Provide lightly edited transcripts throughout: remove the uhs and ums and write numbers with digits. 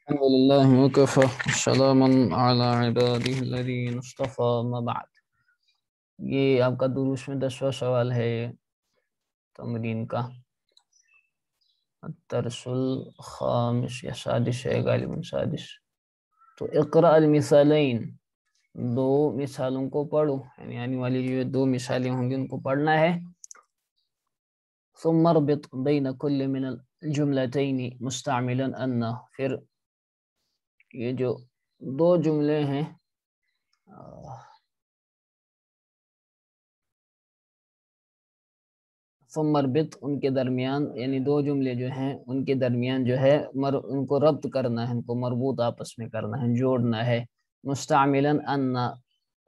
الحمد لله وكفى سلام على عباده الذين اصطفى ما بعد. یہ آپ کا دروس میں 10واں سوال ہے تمرین کا، الدرس الخامس یا سادس ہے، غالباً سادس. تو اقرأ المثالین، دو مثالوں کو پڑھو، یعنی آنے والی جو دو مثالیں ہوں گی ان کو پڑھنا ہے. ثم اربط بین کل من الجملتین مستعملا ان، پھر یہ جو دو جملے ہیں ثم اربط، ان کے درمیان، یعنی دو جملے جو ہیں ان کے درمیان جو ہے ان کو ربط کرنا ہے، ان کو مربوط آپس میں کرنا ہے، جوڑنا ہے. مستعملا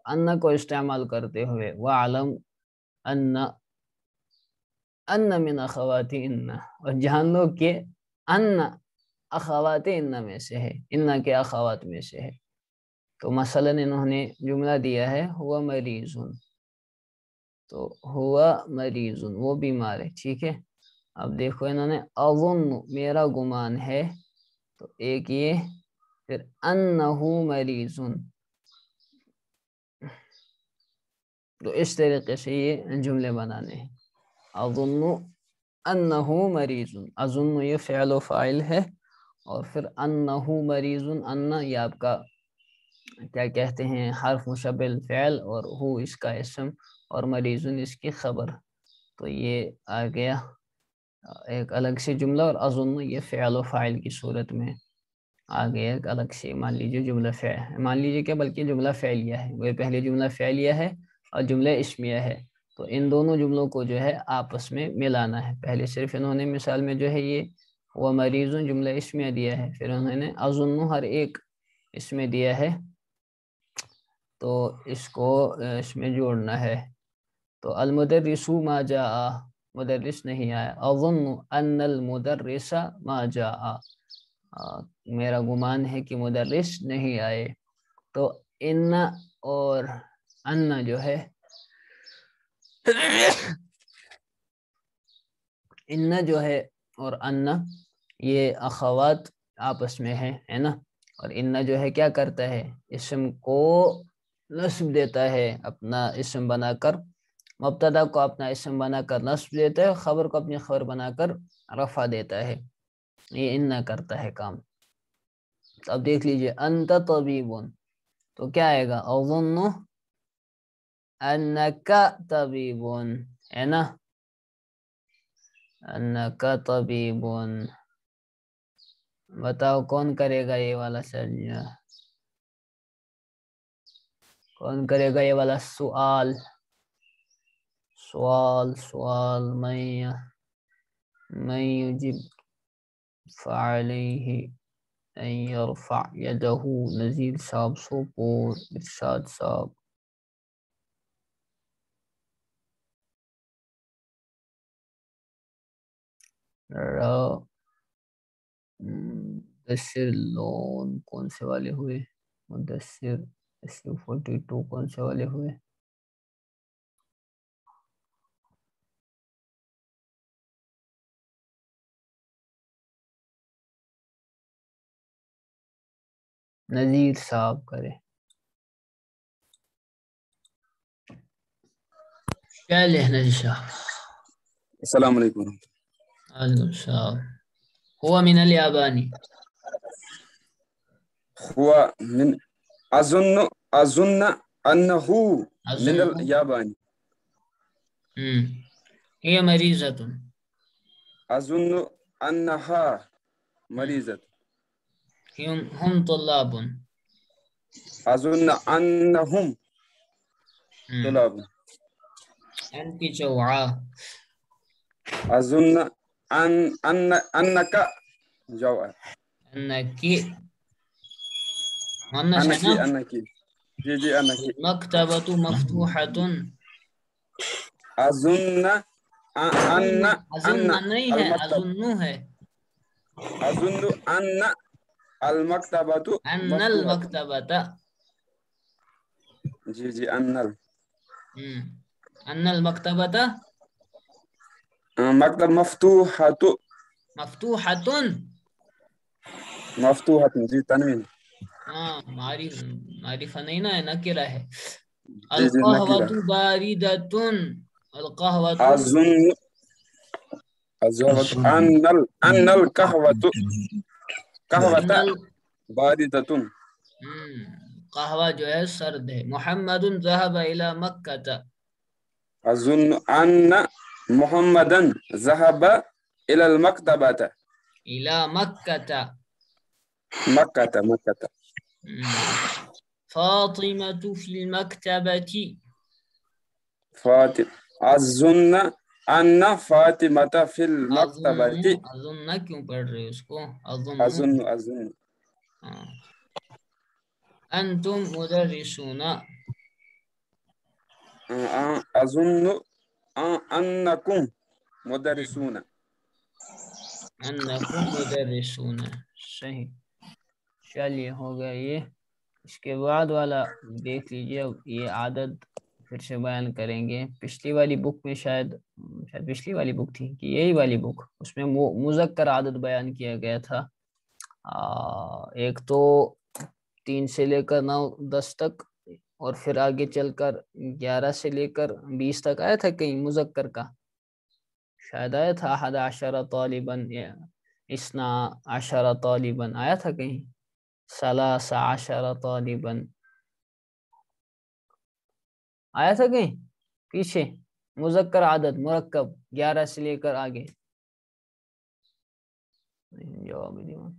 ان کو استعمال کرتے ہوئے، وعلم ان من اخوات ان، اور جان لو کہ ان اخوات ان میں سے ہے، ان کے اخوات میں سے ہے. تو مثلا انہوں نے جملہ دیا ہے ہوا مریض، تو ہوا مریض، وہ بیمار ہے، ٹھیک ہے. اب دیکھو انہوں نے اظن، میرا گمان ہے، تو ایک یہ، پھر انہو مریض، تو اس طریقے سے یہ جملے بنانے ہیں. اظن انہو مریض، اظن یہ فعل و فاعل ہے، اور پھر انہو مریض، ان یہ آپ کا کیا کہتے ہیں حرف مشبہ الفعل، اور ہو اس کا اسم، اور مریض اس کی خبر. تو یہ آ گیا ایک الگ سے جملہ، اور اظن یہ فعل و فاعل کی صورت میں آ گیا ایک الگ سے، مان لیجیے جملہ فعل، مان لیجیے کہ بلکہ جملہ فعلیہ ہے، وہ پہلے جملہ فعلیہ ہے اور جملہ اسمیہ ہے. تو ان دونوں جملوں کو جو ہے آپس میں ملانا ہے. پہلے صرف انہوں نے مثال میں جو ہے یہ وہ مریض جملہ اسمیہ دیا ہے، پھر انہوں نے اظن ہر ایک اس میں دیا ہے، تو اس کو اس میں جوڑنا ہے. تو المدرس ما جاء، مدرس نہیں آیا. اظن ان المدرس ما جاء، میرا گمان ہے کہ مدرس نہیں آئے. تو ان اور ان جو ہے ان جو ہے اور ان یہ اخوات آپس میں ہے نا. اور ان جو ہے کیا کرتا ہے، اسم کو نصب دیتا ہے، اپنا اسم بنا کر، مبتدا کو اپنا اسم بنا کر نصب دیتا ہے، خبر کو اپنی خبر بنا کر رفع دیتا ہے. یہ ان کرتا ہے کام. اب دیکھ لیجئے انت طبیب، تو کیا آئے گا، اظن انک طبیب، ہے نا، انک طبیب. بتاؤ کون کرے گا یہ والا سرجا، کون کرے گا یہ والا سوال، سوال من یجب فعلیہ ان یرفع یدہ. نذیر صاحب سوپور، ارشاد صاحب. مدثر لون کون سے والے ہوئے، مدثر 42 کون سے والے ہوئے، نذیر صاحب کرے. کیا لے نذیر صاحب؟ السلام علیکم ورحمۃ اللہ. علیکم السلام. هو من اليابانی، هو من أظن أنه من اليابان. هي مریضة، أظن أنها مريضة. هم طلاب، أظن أنهم طلاب. أنت جوعاء، أظن أنك جوعان. أنك أنك جي أنك. المكتبة مفتوحة. أظن أظن نہیں ہے، المكتب. أظن ہے، أظن أن المكتبة أن مفتوحة. المكتبة، جي أن المكتبة مكتب مفتوحة. مفتوحة. مفتوحة جی تنوین. ہاں معرفہ نہیں نا ہے نکرہ ہے. جی جی القہوۃ نکیرہ. باردۃ. القہوۃ أظن القهوة أن القهوة ان قهوة باردة. قہوہ جو ہے سرد ہے. محمد ذهب الى مکہ. أظن أن محمدا ذهب إلى المكتبة. الى مکہ. مكة. فاطمة في المكتبة. فاطمة. أظن أن فاطمة في المكتبة. اظن کیوں پڑھ رہے اس کو؟ أظن. ہاں. انتم مدرسون. أظن أنكم مدرسون. انکم مدرسون. صحیح. چلیے ہو گیا یہ. اس کے بعد والا دیکھ لیجئے. اب یہ عادت پھر سے بیان کریں گے. پچھلی والی بک میں شاید پچھلی والی بک تھی کہ یہی والی بک، اس میں مذکر عادت بیان کیا گیا تھا. ایک تو 3 سے لے کر 9 10 تک، اور پھر آگے چل کر 11 سے لے کر 20 تک آیا تھا کہیں مذکر کا. شاید آیا تھا 11 طالباً، 12 طالباً آیا تھا کہیں. 13 طالباً آیا تھا کہیں پیچھے. مذکر عادت مرکب 11 سے لے کر آگے. جواب نہیں.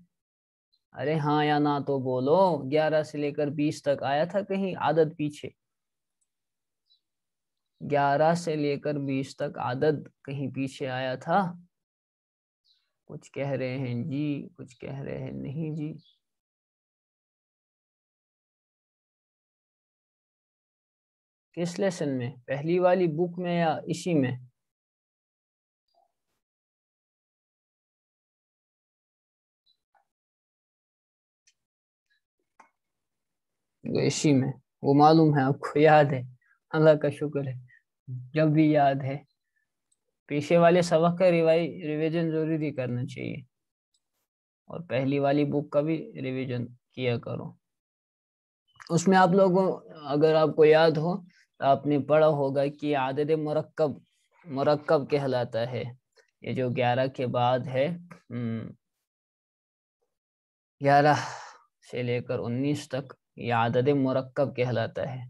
ارے ہاں یا نہ تو بولو. 11 سے لے کر 20 تک آیا تھا کہیں عادت پیچھے. 11 سے لے کر 20 تک عادت کہیں پیچھے آیا تھا. کچھ کہہ رہے ہیں جی، کچھ کہہ رہے ہیں نہیں جی. کس لیسن میں؟ پہلی والی بک میں یا اسی میں؟ اسی میں. وہ معلوم ہے آپ کو، یاد ہے. اللہ کا شکر ہے جب بھی یاد ہے. پیچھے والے سبق کا ریویژن ضروری کرنا چاہیے، اور پہلی والی بک کا بھی ریویژن کیا کرو. اس میں آپ لوگوں اگر آپ کو یاد ہو تو آپ نے پڑھا ہوگا کہ عدد مرکب کہلاتا ہے. یہ جو 11 کے بعد ہے، 11 سے لے کر 19 تک، یہ عدد مرکب کہلاتا ہے.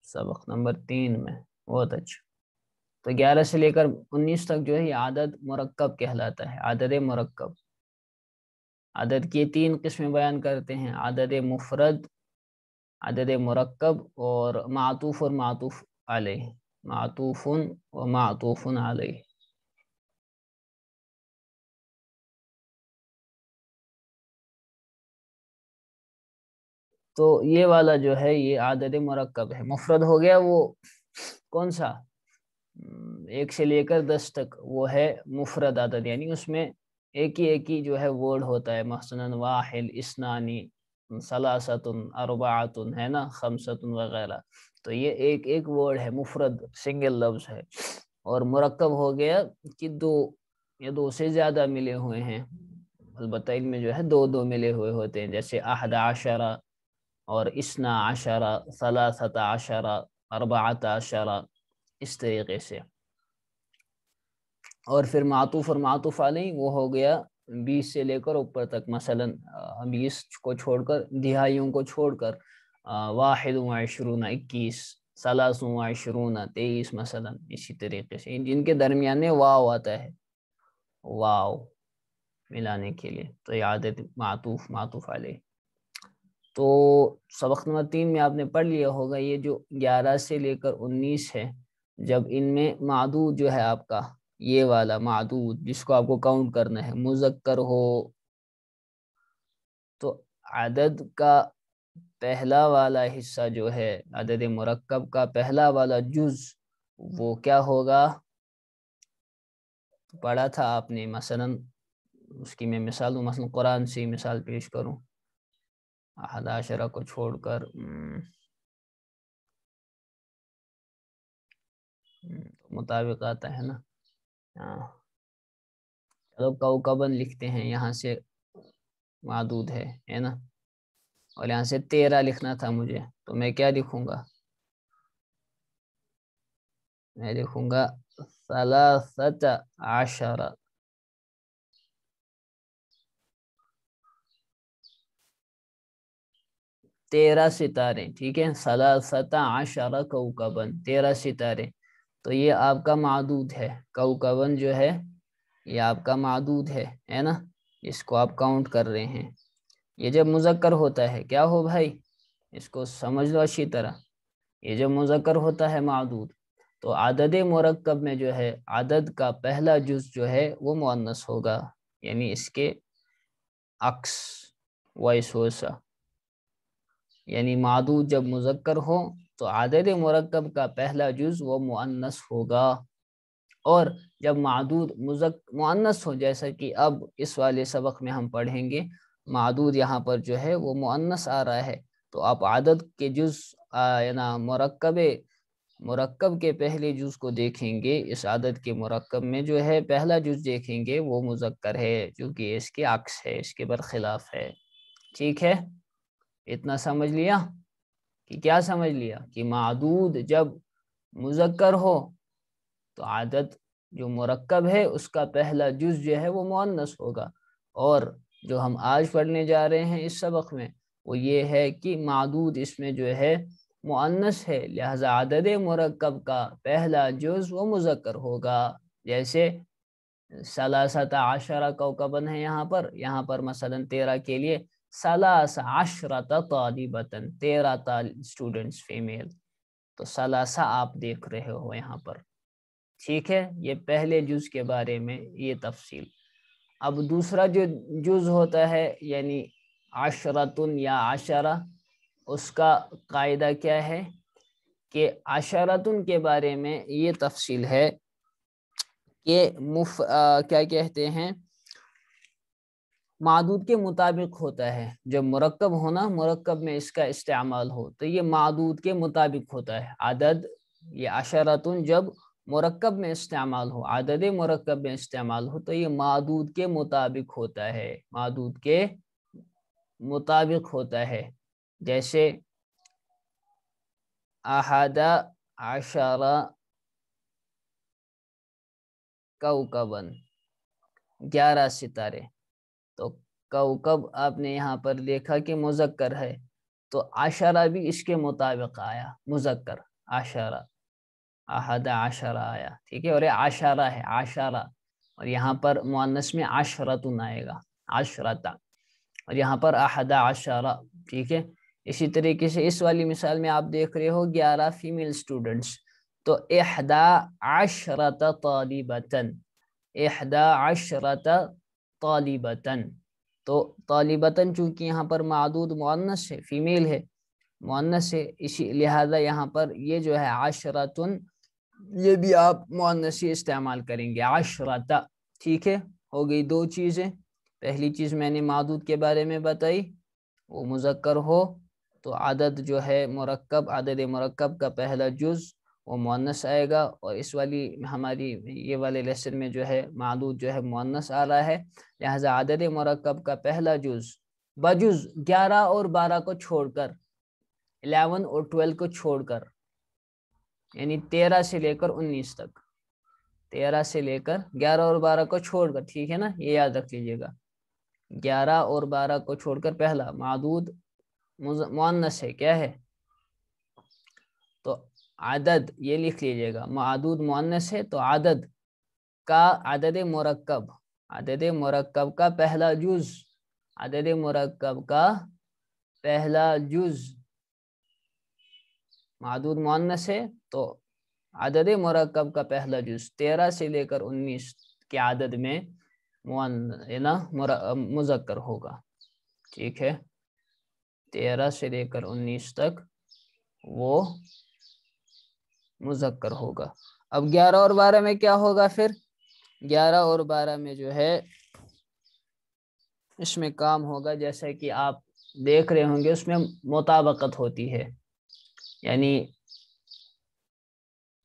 سبق نمبر 3 میں. بہت اچھا. تو 11 سے لے کر 19 تک جو ہے یہ عدد مرکب کہلاتا ہے. عدد مرکب. عدد کی 3 قسمیں بیان کرتے ہیں: عدد مفرد، عدد مرکب، اور معطوف اور معطوف علیہ. معطوف و معطوف علیہ. تو یہ والا جو ہے یہ عدد مرکب ہے. مفرد ہو گیا وہ کون سا؟ 1 سے لے کر 10 تک، وہ ہے مفرد عدد، یعنی اس میں ایک ہی جو ہے ورڈ ہوتا ہے. مثلا واحد، اثنانی، ثلاثۃ، اربعۃ، ہے نا، خمسۃ وغیرہ. تو یہ ایک ورڈ ہے، مفرد سنگل لفظ ہے. اور مرکب ہو گیا کہ 2 یا 2 سے زیادہ ملے ہوئے ہیں. البتہ ان میں جو ہے 2 ملے ہوئے ہوتے ہیں، جیسے 11 اور 12، 13، 14، اس طریقے سے. اور پھر معطوف اور معطوف علیہ وہ ہو گیا 20 سے لے کر اوپر تک. مثلا 20 کو چھوڑ کر، دہائیوں کو چھوڑ کر، 21، 21، 23، 23 مثلا. اسی طریقے سے جن کے درمیان میں واو آتا ہے، واو ملانے کے لیے، تو یہ عادت معطوف علیہ. تو سبق نمبر 3 میں آپ نے پڑھ لیا ہوگا یہ جو 11 سے لے کر 19 ہے، جب ان میں معدود جو ہے آپ کا، یہ والا معدود جس کو آپ کو کاؤنٹ کرنا ہے، مذکر ہو، تو عدد کا پہلا والا حصہ جو ہے، عدد مرکب کا پہلا والا جز، وہ کیا ہوگا؟ پڑھا تھا آپ نے. مثلا اس کی میں مثال دوں، مثلا قرآن سے مثال پیش کروں. 11 کو چھوڑ کر مطابق آتا ہے نا. چلو کوکبن لکھتے ہیں، یہاں سے معدود ہے نا، اور یہاں سے 13 لکھنا تھا مجھے، تو میں کیا لکھوں گا؟ میں لکھوں گا 13 13 ستارے، ٹھیک ہے، 13 کوکبن 13 ستارے، تو یہ آپ کا معدود ہے، کوکبن جو ہے یہ آپ کا معدود ہے نا، اس کو آپ کاؤنٹ کر رہے ہیں۔ یہ جب مذکر ہوتا ہے کیا ہو بھائی، اس کو سمجھ لو اچھی طرح، یہ جب مذکر ہوتا ہے معدود تو عدد مرکب میں جو ہے عدد کا پہلا جز جو ہے وہ مؤنث ہوگا، یعنی اس کے عکس، وائس ورسا، یعنی معدود جب مذکر ہو تو عدد مرکب کا پہلا جز وہ مؤنث ہوگا، اور جب معدود مؤنث ہو، جیسا کہ اب اس والے سبق میں ہم پڑھیں گے، معدود یہاں پر جو ہے وہ مؤنث آ رہا ہے، تو آپ عدد کے جز مرکب کے پہلے جز کو دیکھیں گے، اس عدد کے مرکب میں جو ہے پہلا جز دیکھیں گے وہ مذکر ہے، جو کہ اس کے عکس ہے، اس کے برخلاف ہے، ٹھیک ہے؟ اتنا سمجھ لیا کہ کیا سمجھ لیا کہ معدود جب مذکر ہو تو عدد جو مرکب ہے اس کا پہلا جز جو ہے وہ مؤنث ہوگا، اور جو ہم آج پڑھنے جا رہے ہیں اس سبق میں وہ یہ ہے کہ معدود اس میں جو ہے مؤنث ہے، لہذا عدد مرکب کا پہلا جز وہ مذکر ہوگا، جیسے 13 کوکبن ہے یہاں پر مثلا 13 کے لیے 13 طالبتن، 13 اسٹوڈنٹس فیمیل، تو 13 آپ دیکھ رہے ہو یہاں پر، ٹھیک ہے؟ یہ پہلے جز کے بارے میں یہ تفصیل۔ اب دوسرا جو جز ہوتا ہے یعنی عشرتن یا عشرہ، اس کا قاعدہ کیا ہے کہ عشرتن کے بارے میں یہ تفصیل ہے کہ کیا کہتے ہیں، معدود کے مطابق ہوتا ہے، جب مرکب ہونا، مرکب میں اس کا استعمال ہو تو یہ معدود کے مطابق ہوتا ہے، عدد یہ عشرتن جب مرکب میں استعمال ہو، عدد مرکب میں استعمال ہو تو یہ معدود کے مطابق ہوتا ہے، معدود کے مطابق ہوتا ہے، جیسے 11 کوکبن 11 ستارے، تو کوکب آپ نے یہاں پر دیکھا کہ مذکر ہے، تو عشرہ بھی اس کے مطابق آیا، مذکر 11 11 آیا، ٹھیک ہے، اور یہ عشرہ ہے، عشرہ، اور یہاں پر مؤنث میں عشرتن آئے گا، عشرتا، اور یہاں پر 11، ٹھیک ہے؟ اسی طریقے سے اس والی مثال میں آپ دیکھ رہے ہو 11 فیمیل اسٹوڈنٹس، تو 11 طالبتن، 11 طالبتن، تو طالبتن چونکہ یہاں پر معدود مؤنث ہے، فیمیل ہے، مؤنث ہے، اسی لہذا یہاں پر یہ جو ہے عشرتن، یہ بھی آپ مؤنثی استعمال کریں گے، عشرتا، ٹھیک ہے؟ ہو گئی دو چیزیں، پہلی چیز میں نے معدود کے بارے میں بتائی، وہ مذکر ہو تو عدد جو ہے مرکب، عدد مرکب کا پہلا جز وہ مؤنث آئے گا، اور اس والی ہماری یہ والے لیسن میں جو ہے معدود جو ہے مؤنث آ رہا ہے، لہذا عدد مرکب کا پہلا جز بجز 11 اور 12 کو چھوڑ کر، 11 اور 12 کو چھوڑ کر، یعنی 13 سے لے کر 19 تک، 13 سے لے کر 11 اور 12 کو چھوڑ کر، ٹھیک ہے نا؟ یہ یاد رکھ لیجیے گا، 11 اور 12 کو چھوڑ کر پہلا معدود مؤنث ہے، کیا ہے؟ تو عدد یہ لکھ لیجیے گا، معدود مؤنث ہے تو عدد کا عدد مرکب کا پہلا جز، عدد مرکب کا پہلا جز، معدود مؤنث ہے تو عدد مرکب کا پہلا جز 13 سے لے کر 19 کے عدد میں مذکر ہوگا، ٹھیک ہے؟ 13 سے لے کر 19 تک وہ مذکر ہوگا۔ اب 11 اور 12 میں کیا ہوگا پھر؟ 11 اور 12 میں جو ہے اس میں کام ہوگا، جیسا کہ آپ دیکھ رہے ہوں گے، اس میں مطابقت ہوتی ہے، یعنی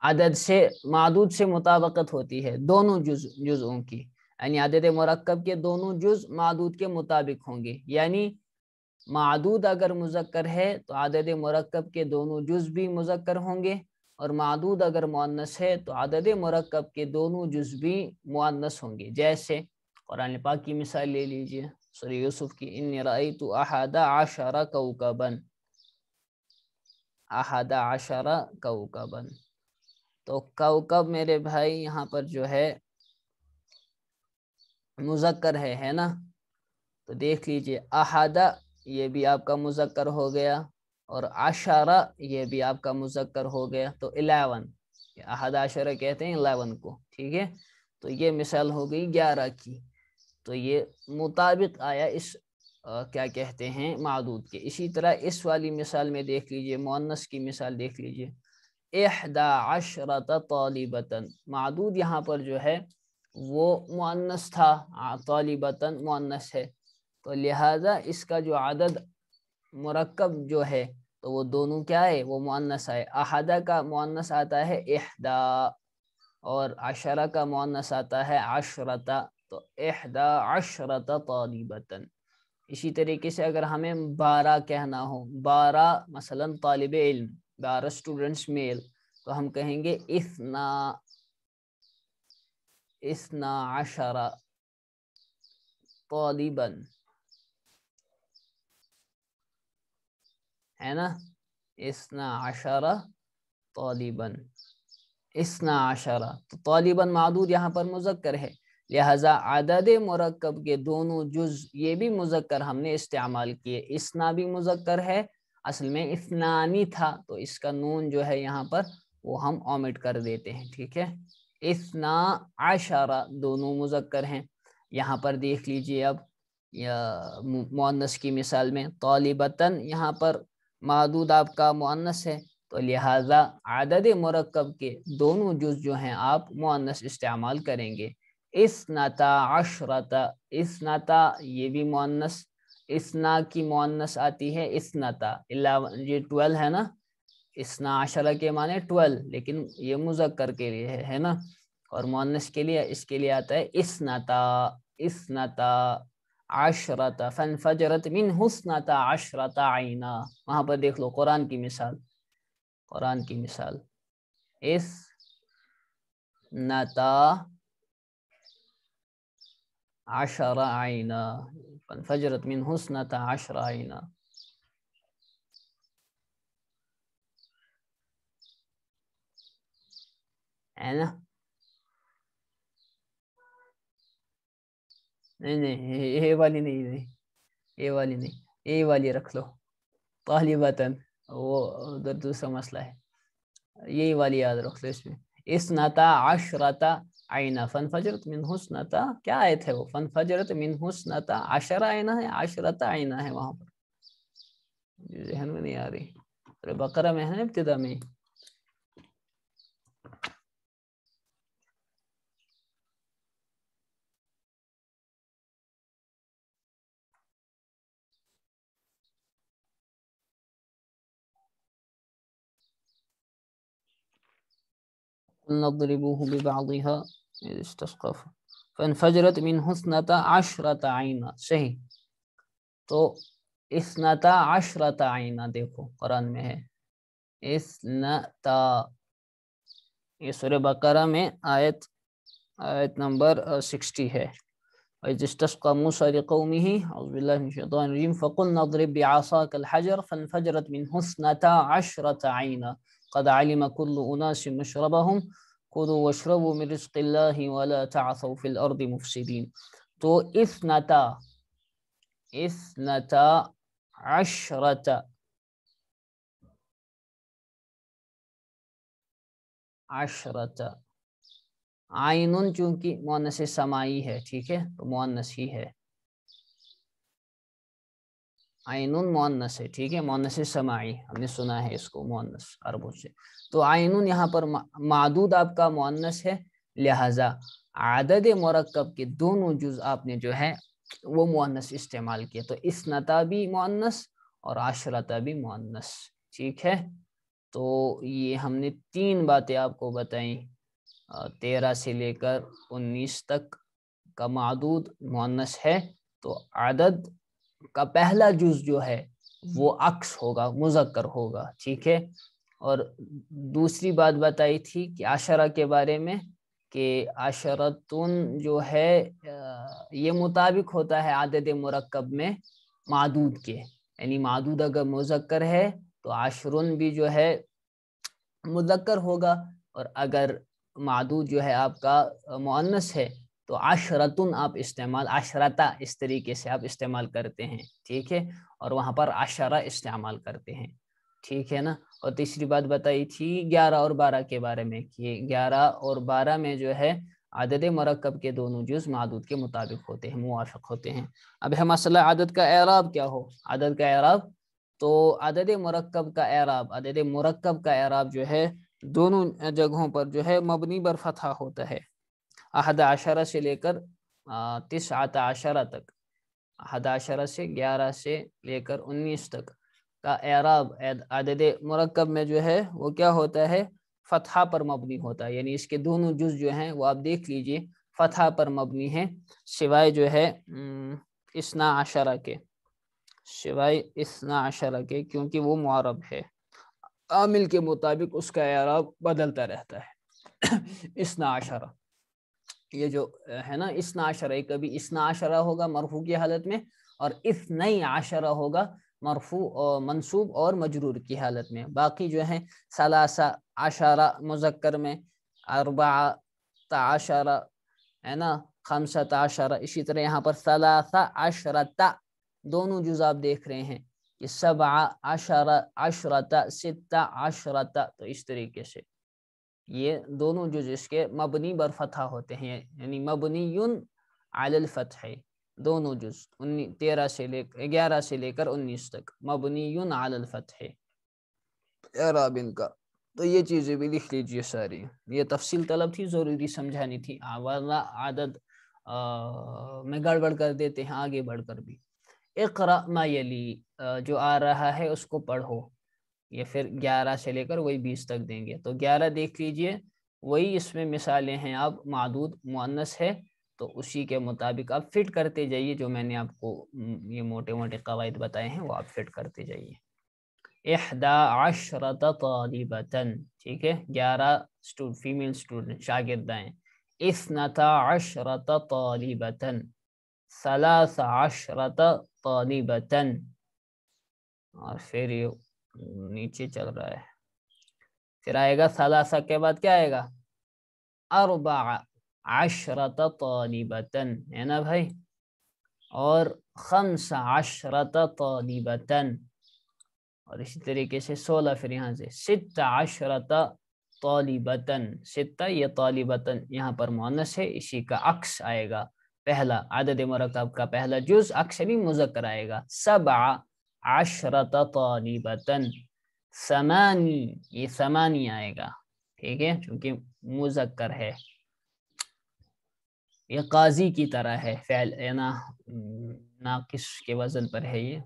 عدد سے معدود سے مطابقت ہوتی ہے، دونوں جزوں کی، یعنی عدد مرکب کے دونوں جز معدود کے مطابق ہوں گے، یعنی معدود اگر مذکر ہے تو عدد مرکب کے دونوں جز بھی مذکر ہوں گے، اور معدود اگر مؤنث ہے تو عدد مرکب کے دونوں جز بھی مؤنث ہوں گے۔ جیسے قرآن پاک کی مثال لے لیجئے، سورہ یوسف کی، انی رأیت احد عشر کوکبا، احد عشر کوکبا، تو کوکب میرے بھائی یہاں پر جو ہے مذکر ہے نا، تو دیکھ لیجئے احد یہ بھی آپ کا مذکر ہو گیا، اور عشرہ یہ بھی آپ کا مذکر ہو گیا، تو 11، احد عشرہ کہتے ہیں 11 کو، ٹھیک ہے۔ تو یہ مثال ہو گئی 11 کی، تو یہ مطابق آیا اس کیا کہتے ہیں معدود کے۔ اسی طرح اس والی مثال میں دیکھ لیجئے، مؤنث کی مثال دیکھ لیجئے، 11 طالبتاً، معدود یہاں پر جو ہے وہ مؤنث تھا، طالبتاً مؤنث ہے، تو لہذا اس کا جو عدد مرکب جو ہے تو وہ دونوں کیا ہے، وہ مؤنث ہے۔ احدہ کا مؤنث آتا ہے احدا، اور عشرہ کا مؤنث آتا ہے عشرتا، تو 11 طالبتاً۔ اسی طریقے سے اگر ہمیں 12 کہنا ہو، 12 مثلا طالب علم، 12 اسٹوڈنٹس میل، تو ہم کہیں گے 12 طالباً، ہے نا، 12 طالباً، 12، تو طالباً معدود یہاں پر مذکر ہے، لہذا عدد مرکب کے دونوں جز یہ بھی مذکر ہم نے استعمال کیے۔ اسنا بھی مذکر ہے، اصل میں اثنانی تھا، تو اس کا نون جو ہے یہاں پر وہ ہم اومٹ کر دیتے ہیں، ٹھیک ہے۔ 12 دونوں مذکر ہیں۔ یہاں پر دیکھ لیجئے اب مؤنث کی مثال میں، طالبتاً یہاں پر معدود آپ کا مؤنث ہے، تو لہذا عدد مرکب کے دونوں جز جو ہیں آپ مؤنث استعمال کریں گے۔ 12، اثنتا یہ بھی مؤنث، اثنا کی مؤنث آتی ہے اثنتا، یہ 12 ہے نا، 12 کے معنی 12، لیکن یہ مذکر کے لیے ہے نا، اور مؤنث کے لیے اس کے لیے آتا ہے اثنتا عشرت، فانفجرت منہ 12 عینا، وہاں پر دیکھ لو قرآن کی مثال، قرآن کی مثال، اثنتا 10 عینا، فانفجرت منہ 12 عینا، ہے نا۔ نہیں یہ والی نہیں، یہ والی نہیں، یہ والی رکھ لو، طالبتاً وہ ادھر دوسرا مسئلہ ہے، یہی والی یاد رکھ لو اس میں، 12 عینا، فانفجرت منہ 12، کیا آیت ہے وہ، فانفجرت منہ 12 عینا ہے، 10 عینا ہے، وہاں پر ذہن میں نہیں آ رہی، سورہ بقرہ میں ہے ابتدا میں۔ نضربوه ببعضها إذ استسقى فانفجرت منه 12 عینا، صحیح۔ تو 12 عینا دیکھو قرآن میں ہے، یہ سورہ بقرہ میں آیت نمبر 60 ہے۔ وَإِذِ اسْتَسْقَى مُوسَىٰ لِقَوْمِهِ أَعُوذُ بِاللَّهِ مِنَ الشَّيْطَانِ الرَّجِيمِ فَقُلْنَا اضْرِب بِّعَصَاكَ الْحَجَرَ فَانفَجَرَتْ مِنْهُ 12 عَيْنًا قَدْ عَلِمَ كُلُّ أُنَاسٍ مَّشْرَبَهُمْ خُذُوا وَاشْرَبُوا مِن رِّزْقِ اللَّهِ وَلَا تَعْثَوْا فِي الْأَرْضِ مُفْسِدِينَ۔ تو 12 عینن چونکہ مؤنث سماعی ہے، ٹھیک ہے، تو مؤنث ہی ہے، عینن مؤنث ہے، ٹھیک ہے، مؤنث سماعی ہم نے سنا ہے اس کو مؤنث عربوں سے، تو عینن یہاں پر معدود آپ کا مؤنث ہے، لہذا عدد مرکب کے دونوں جز آپ نے جو ہے وہ مؤنث استعمال کیا، تو اثنتا بھی مؤنث اور 10 بھی مؤنث، ٹھیک ہے۔ تو یہ ہم نے 3 باتیں آپ کو بتائیں، 13 سے لے کر 19 تک کا معدود مؤنث ہے تو عدد کا پہلا جز جو ہے وہ عکس ہوگا، مذکر ہوگا، ٹھیک ہے۔ اور دوسری بات بتائی تھی کہ عشرہ کے بارے میں کہ عشرتن جو ہے یہ مطابق ہوتا ہے عدد مرکب میں معدود کے، یعنی معدود اگر مذکر ہے تو عشرن بھی جو ہے مذکر ہوگا، اور اگر معدود جو ہے آپ کا مؤنث ہے تو عشرتن آپ استعمال، عشرتا اس طریقے سے آپ استعمال کرتے ہیں، ٹھیک ہے، اور وہاں پر عشرہ استعمال کرتے ہیں، ٹھیک ہے نا۔ اور تیسری بات بتائی تھی 11 اور 12 کے بارے میں کہ 11 اور 12 میں جو ہے عدد مرکب کے دونوں جز معدود کے مطابق ہوتے ہیں، موافق ہوتے ہیں۔ اب ہے مسئلہ عدد کا اعراب کیا ہو، عدد کا اعراب تو عدد مرکب کا اعراب، عدد مرکب کا اعراب جو ہے دونوں جگہوں پر جو ہے مبنی بر فتحہ ہوتا ہے، 11 سے لے کر 19 تک، 11 سے 11 سے لے کر 19 تک کا اعراب عدد مرکب میں جو ہے وہ کیا ہوتا ہے، فتحہ پر مبنی ہوتا ہے، یعنی اس کے دونوں جز جو ہیں وہ آپ دیکھ لیجئے فتحہ پر مبنی ہیں، سوائے جو ہے 12 کے، سوائے 12 کے، کیونکہ وہ معرب ہے، عامل کے مطابق اس کا اعراب بدلتا رہتا ہے۔ 12 یہ جو ہے نا 12 کبھی 12 ہوگا مرفوع کی حالت میں، اور 12 ہوگا مرفوع اور منصوب اور مجرور کی حالت میں، باقی جو ہیں 13 مذکر میں، 14 ہے نا، 15، اسی طرح یہاں پر 13 دونوں جز آپ دیکھ رہے ہیں کہ 17 16 تو اس طریقے سے یہ دونوں جز اس کے مبنی بر فتحہ ہوتے ہیں، یعنی مبنی علی الفتح، دونوں جز 11 سے لے کر 19 تک مبنی علی الفتح اعراب ان کا۔ تو یہ چیزیں بھی لکھ لیجئے ساری، یہ تفصیل طلب تھی، ضروری سمجھانی تھی، ورنہ عدد میں گڑبڑ کر دیتے ہیں آگے بڑھ کر بھی۔ اقرأ ما یلی جو آ رہا ہے اس کو پڑھو، یہ پھر 11 سے لے کر وہی 20 تک دیں گے، تو 11 دیکھ لیجئے، وہی اس میں مثالیں ہیں، آپ معدود مؤنث ہے تو اسی کے مطابق آپ فٹ کرتے جائیے، جو میں نے آپ کو یہ موٹے موٹے قواعد بتائے ہیں وہ آپ فٹ کرتے جائیے۔ 11 طالبتن، ٹھیک ہے، 11 فیمیل اسٹوڈنٹ شاگردائیں، 12 طالبتن، 13 طالبتن، اور پھر یہ نیچے چل رہا ہے، پھر آئے گا 3 کے بعد کیا آئے گا، 14 طالبتن، ہے نا بھائی، اور 15 طالبتن، اور اسی طریقے سے 16 پھر یہاں سے 16 طالبتن، 6 یہ طالبتن یہاں پر مؤنث ہے، اسی کا عکس آئے گا، پہلا عدد مرکب کا پہلا جز عکس یعنی مذکر آئے گا، 17 طالبتن، 8 یہ 8 آئے گا، ٹھیک ہے، چونکہ مذکر ہے، یہ قاضی کی طرح ہے، فعل ناقص کے وزن پر ہے یہ،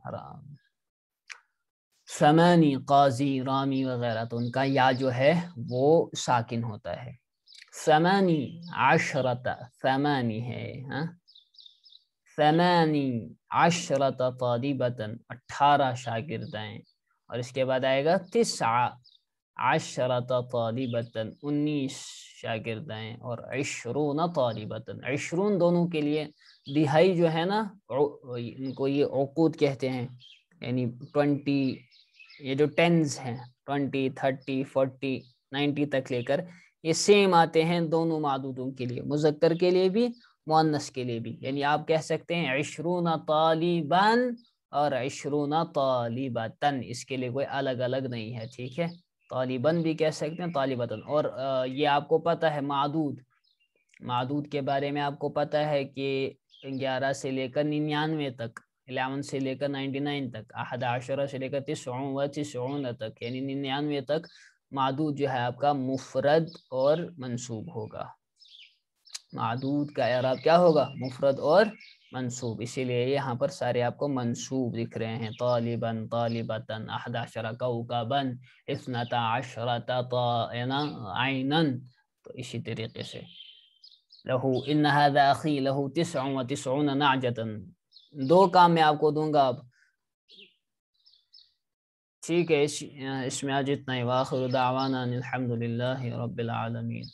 8 قاضی، رامی وغیرہ، تو ان کا یا جو ہے وہ ساکن ہوتا ہے، 18 8 ہے، 18 طالبتن، 18 شاگردائیں، اور اس کے بعد آئے گا 19 طالبتن، 19 شاگردائیں، اور 20 طالبتن، 20 دونوں کے لیے دہائی جو ہے نا ان کو یہ عقود کہتے ہیں، یعنی 20 یہ جو ٹینز ہیں 20 30 40 90 تک لے کر یہ سیم آتے ہیں دونوں معدودوں کے لیے، مذکر کے لیے بھی مؤنث کے لیے بھی، یعنی آپ کہہ سکتے ہیں 20 طالبان اور 20 طالبتن، اس کے لیے کوئی الگ الگ نہیں ہے، ٹھیک ہے، طالبان بھی کہہ سکتے ہیں طالبتن۔ اور یہ آپ کو پتہ ہے معدود کے بارے میں آپ کو پتہ ہے کہ 11 سے لے کر 99 تک، 11 سے لے کر 99 تک، 11 سے لے کر 99 تک، یعنی 99 تک معدود جو ہے آپ کا مفرد اور منصوب ہوگا، معدود کا اعراب کیا ہوگا، مفرد اور منصوب، اسی لیے یہاں پر سارے آپ کو منصوب دکھ رہے ہیں، طالباً، طالبتاً، 11 کوكباً، 12 عیناً، تو اسی طریقے سے لہو ان هذا اخی لہو 99 نعجۃ، 2 کام میں آپ کو دوں گا اب. ٹھیک ہے، اس میں آج اتنا ہی. وآخر دعوانا ان الحمد للہ رب العالمین.